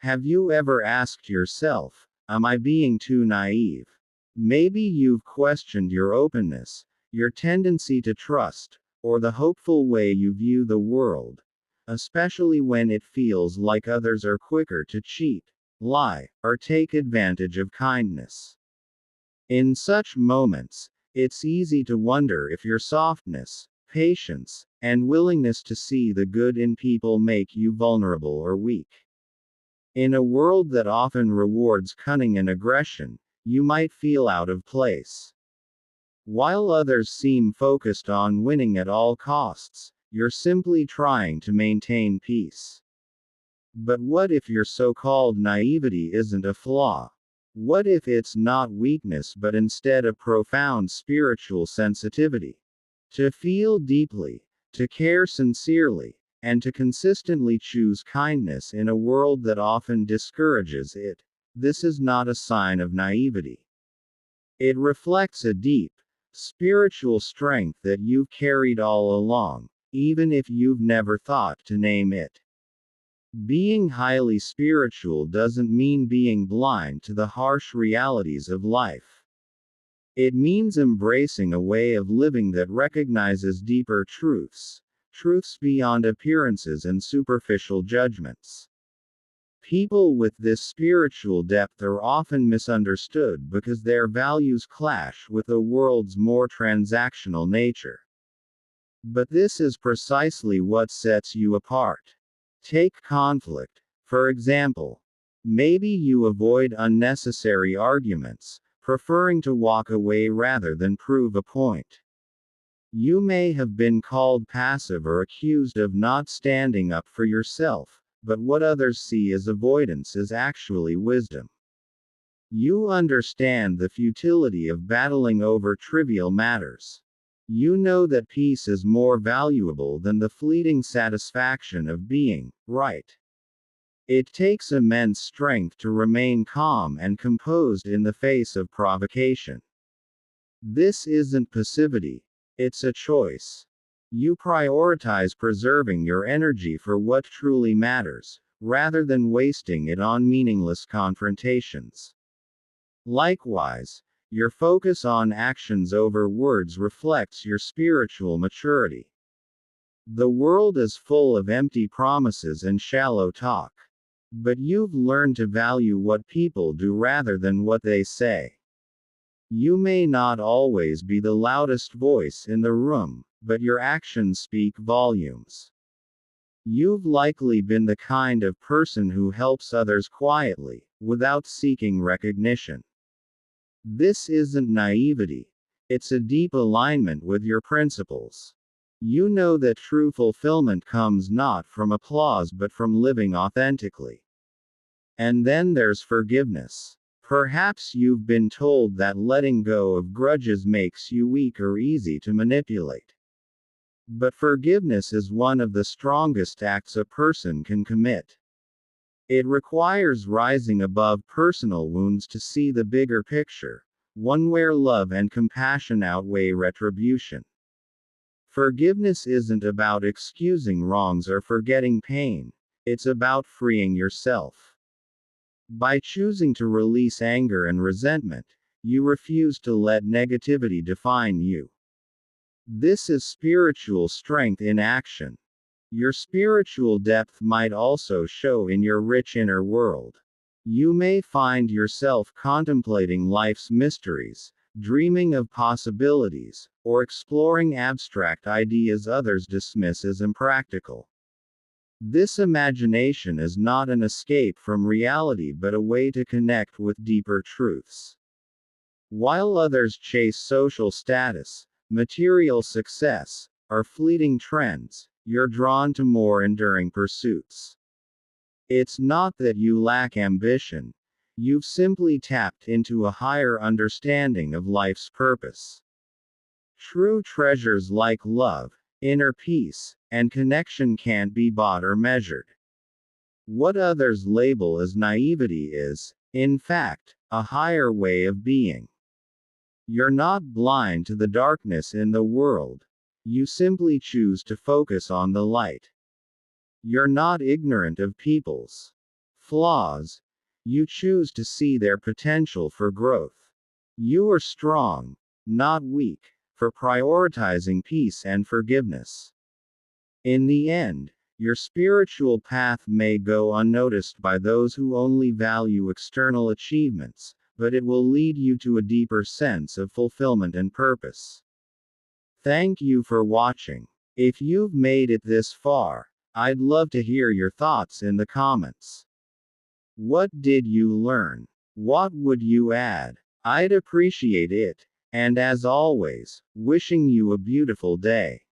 Have you ever asked yourself, am I being too naive? Maybe you've questioned your openness, your tendency to trust, or the hopeful way you view the world, especially when it feels like others are quicker to cheat, lie, or take advantage of kindness. In such moments, it's easy to wonder if your softness, patience, and willingness to see the good in people make you vulnerable or weak. In a world that often rewards cunning and aggression, you might feel out of place. While others seem focused on winning at all costs, you're simply trying to maintain peace. But what if your so-called naivety isn't a flaw? What if it's not weakness but instead a profound spiritual sensitivity? To feel deeply, to care sincerely, and to consistently choose kindness in a world that often discourages it, this is not a sign of naivety. It reflects a deep, spiritual strength that you've carried all along, even if you've never thought to name it. Being highly spiritual doesn't mean being blind to the harsh realities of life. It means embracing a way of living that recognizes deeper truths, truths beyond appearances and superficial judgments. People with this spiritual depth are often misunderstood because their values clash with the world's more transactional nature. But this is precisely what sets you apart. Take conflict, for example. Maybe you avoid unnecessary arguments, preferring to walk away rather than prove a point. You may have been called passive or accused of not standing up for yourself, but what others see as avoidance is actually wisdom. You understand the futility of battling over trivial matters. You know that peace is more valuable than the fleeting satisfaction of being right. It takes immense strength to remain calm and composed in the face of provocation. This isn't passivity, it's a choice. You prioritize preserving your energy for what truly matters, rather than wasting it on meaningless confrontations. Likewise, your focus on actions over words reflects your spiritual maturity. The world is full of empty promises and shallow talk. But you've learned to value what people do rather than what they say. You may not always be the loudest voice in the room, but your actions speak volumes. You've likely been the kind of person who helps others quietly, without seeking recognition. This isn't naivety. It's a deep alignment with your principles. You know that true fulfillment comes not from applause but from living authentically. And then there's forgiveness. Perhaps you've been told that letting go of grudges makes you weak or easy to manipulate. But forgiveness is one of the strongest acts a person can commit. It requires rising above personal wounds to see the bigger picture, one where love and compassion outweigh retribution. Forgiveness isn't about excusing wrongs or forgetting pain, it's about freeing yourself. By choosing to release anger and resentment, you refuse to let negativity define you. This is spiritual strength in action. Your spiritual depth might also show in your rich inner world. You may find yourself contemplating life's mysteries, dreaming of possibilities, or exploring abstract ideas others dismiss as impractical. This imagination is not an escape from reality but a way to connect with deeper truths. While others chase social status, material success, or fleeting trends, you're drawn to more enduring pursuits. It's not that you lack ambition, you've simply tapped into a higher understanding of life's purpose. True treasures like love, inner peace, and connection can't be bought or measured. What others label as naivety is, in fact, a higher way of being. You're not blind to the darkness in the world. You simply choose to focus on the light. You're not ignorant of people's flaws, you choose to see their potential for growth. You are strong, not weak, for prioritizing peace and forgiveness. In the end, your spiritual path may go unnoticed by those who only value external achievements, but it will lead you to a deeper sense of fulfillment and purpose. Thank you for watching. If you've made it this far, I'd love to hear your thoughts in the comments. What did you learn? What would you add? I'd appreciate it. And as always, wishing you a beautiful day.